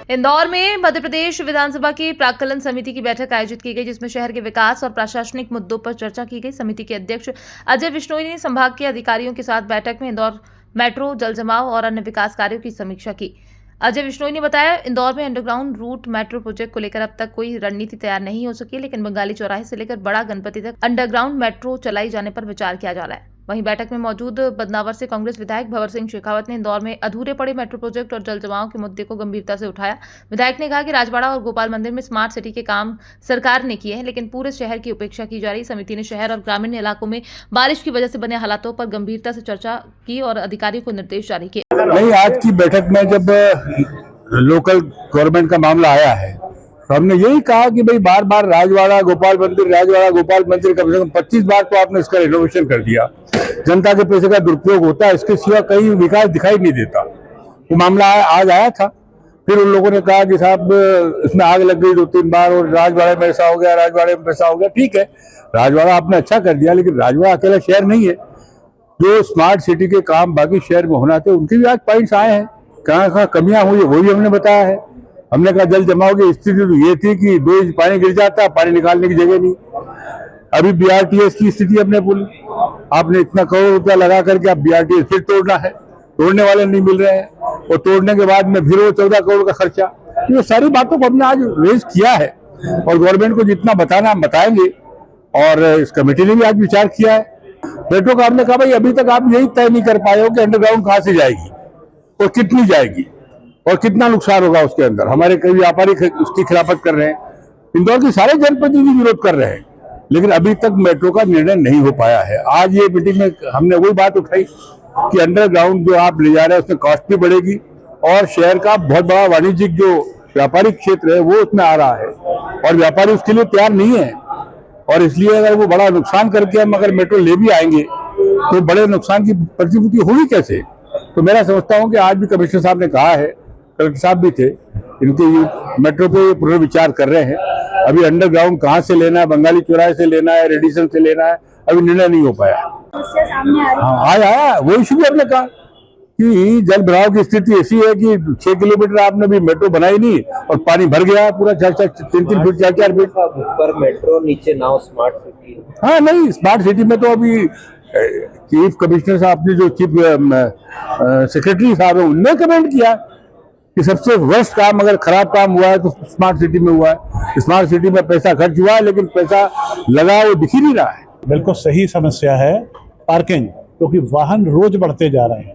इंदौर में मध्य प्रदेश विधानसभा की प्राक्कलन समिति की बैठक आयोजित की गई, जिसमें शहर के विकास और प्रशासनिक मुद्दों पर चर्चा की गई। समिति के अध्यक्ष अजय बिश्नोई ने संभाग के अधिकारियों के साथ बैठक में इंदौर मेट्रो, जल जमाव और अन्य विकास कार्यों की समीक्षा की। अजय बिश्नोई ने बताया, इंदौर में अंडरग्राउंड रूट मेट्रो प्रोजेक्ट को लेकर अब तक कोई रणनीति तैयार नहीं हो सकी, लेकिन बंगाली चौराहे से लेकर बड़ा गणपति तक अंडरग्राउंड मेट्रो चलाई जाने पर विचार किया जा रहा है। वहीं बैठक में मौजूद बदनावर से कांग्रेस विधायक भंवर सिंह शेखावत ने इंदौर में अधूरे पड़े मेट्रो प्रोजेक्ट और जल जमाव के मुद्दे को गंभीरता से उठाया। विधायक ने कहा कि राजवाड़ा और गोपाल मंदिर में स्मार्ट सिटी के काम सरकार ने किए हैं, लेकिन पूरे शहर की उपेक्षा की जा रही। समिति ने शहर और ग्रामीण इलाकों में बारिश की वजह से बने हालातों पर गंभीरता से चर्चा की और अधिकारियों को निर्देश जारी किए। नहीं, आज की बैठक में जब लोकल गवर्नमेंट का मामला आया है तो हमने यही कहा कि भाई बार बार राजवाड़ा गोपाल मंदिर कम से कम 25 बार तो आपने इसका रिनोवेशन कर दिया। जनता के पैसे का दुरुपयोग होता है, इसके सिवा कहीं विकास दिखाई नहीं देता। वो मामला आज आया था, फिर उन लोगों ने कहा कि साहब इसमें आग लग गई 2-3 बार और राजवाड़े में ऐसा हो गया, राजवाड़े में ऐसा हो गया। ठीक है, राजवाड़ा आपने अच्छा कर दिया, लेकिन राजवाड़ा अकेला शहर नहीं है। जो स्मार्ट सिटी के काम बाकी शहर में होना थे, उनके भी आज पॉइंट्स आए हैं। कहाँ कहाँ कमियां हुई है वो भी हमने बताया है। हमने कहा जल जमाव की स्थिति तो ये थी कि 2 इंच पानी गिर जाता, पानी निकालने की जगह नहीं। अभी BRTS की स्थिति अपने बोली, आपने इतना करोड़ रुपया लगा करके आप BRTS फिर तोड़ना है, तोड़ने वाले नहीं मिल रहे हैं, और तोड़ने के बाद में फिर वो 14 करोड़ का खर्चा। ये सारी बातों को हमने आज रेज किया है और गवर्नमेंट को जितना बताना हम बताएंगे। और इस कमेटी ने भी आज विचार किया है। मेट्रो का हमने कहा भाई अभी तक आप यही तय नहीं कर पाए हो कि अंडरग्राउंड कहाँ से जाएगी और कितनी जाएगी और कितना नुकसान होगा उसके अंदर। हमारे कई व्यापारी उसकी खिलाफत कर रहे हैं, इंदौर के सारे जनप्रतिनिधि विरोध कर रहे हैं, लेकिन अभी तक मेट्रो का निर्णय नहीं हो पाया है। आज ये मीटिंग में हमने वही बात उठाई कि अंडरग्राउंड जो आप ले जा रहे हैं उसमें कॉस्ट भी बढ़ेगी और शहर का बहुत बड़ा वाणिज्यिक जो व्यापारिक क्षेत्र है वो उसमें आ रहा है और व्यापारी उसके लिए तैयार नहीं है। और इसलिए अगर वो बड़ा नुकसान करके हम अगर मेट्रो ले भी आएंगे तो बड़े नुकसान की प्रतिपूर्ति होगी कैसे। तो मेरा समझता हूँ कि आज भी कमिश्नर साहब ने कहा है, कलेक्टर साहब भी थे, इनके मेट्रो पे पुनर्विचार कर रहे हैं। अभी अंडरग्राउंड कहाँ से लेना है, बंगाली चौराहे से लेना है, रेडिसन से लेना है, अभी निर्णय नहीं हो पाया। हाँ, आज आया वो इशू भी हमने कहा कि जल भराव की स्थिति ऐसी है कि 6 किलोमीटर आपने भी मेट्रो बनाई नहीं और पानी भर गया पूरा 3-3 फीट 4-4 फीट ऊपर मेट्रो, नीचे नाउ स्मार्ट सिटी। हाँ नहीं, स्मार्ट सिटी में तो अभी चीफ कमिश्नर साहब ने जो चीफ सेक्रेटरी साहब है उनने कमेंट किया कि सबसे वर्स्ट काम अगर खराब काम हुआ है तो स्मार्ट सिटी में हुआ है। स्मार्ट सिटी में पैसा खर्च हुआ है लेकिन पैसा लगा वो दिख ही नहीं रहा है। बिल्कुल सही समस्या है पार्किंग, क्योंकि वाहन रोज बढ़ते जा रहे हैं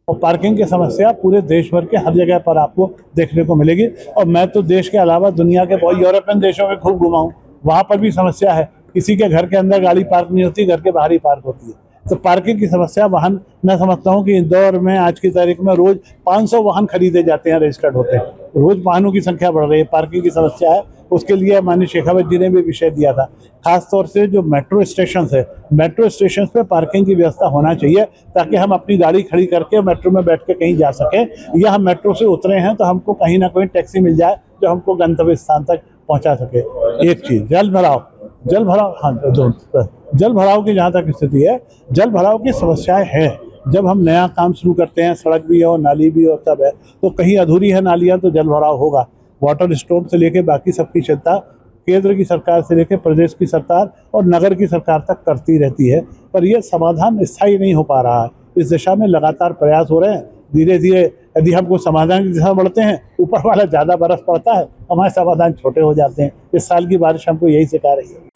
और पार्किंग की समस्या पूरे देश भर के हर जगह पर आपको देखने को मिलेगी। और मैं तो देश के अलावा दुनिया के बहुत यूरोपियन देशों में खूब घुमा हूँ, वहाँ पर भी समस्या है। किसी के घर के अंदर गाड़ी पार्क नहीं होती, घर के बाहर ही पार्क होती है। तो पार्किंग की समस्या, वाहन, मैं समझता हूँ कि इंदौर में आज की तारीख में रोज 500 वाहन खरीदे जाते हैं, रजिस्टर्ड होते हैं। रोज वाहनों की संख्या बढ़ रही है, पार्किंग की समस्या है। उसके लिए माननीय शेखावत जी ने भी विषय दिया था, खासतौर से जो मेट्रो स्टेशन है, मेट्रो स्टेशन पे पार्किंग की व्यवस्था होना चाहिए ताकि हम अपनी गाड़ी खड़ी करके मेट्रो में बैठ के कहीं जा सकें, या हम मेट्रो से उतरे हैं तो हमको कहीं ना कहीं टैक्सी मिल जाए जो हमको गंतव्य स्थान तक पहुंचा सके। एक चीज़ जल भराव, हाँ, जल भराव की जहाँ तक स्थिति है, जल भराव की समस्याएं हैं। जब हम नया काम शुरू करते हैं, सड़क भी है और नाली भी और सब है, तो कहीं अधूरी है नालियाँ तो जल भराव होगा। वाटर स्टोर से लेके बाकी सबकी चिंता केंद्र की सरकार से लेके प्रदेश की सरकार और नगर की सरकार तक करती रहती है, पर यह समाधान स्थायी नहीं हो पा रहा है। इस दिशा में लगातार प्रयास हो रहे हैं। धीरे धीरे यदि हम कोई समाधान की दिशा बढ़ते हैं, ऊपर वाला ज़्यादा बर्फ पड़ता है, हमारे समाधान छोटे हो जाते हैं। इस साल की बारिश हमको यही सिखा रही है।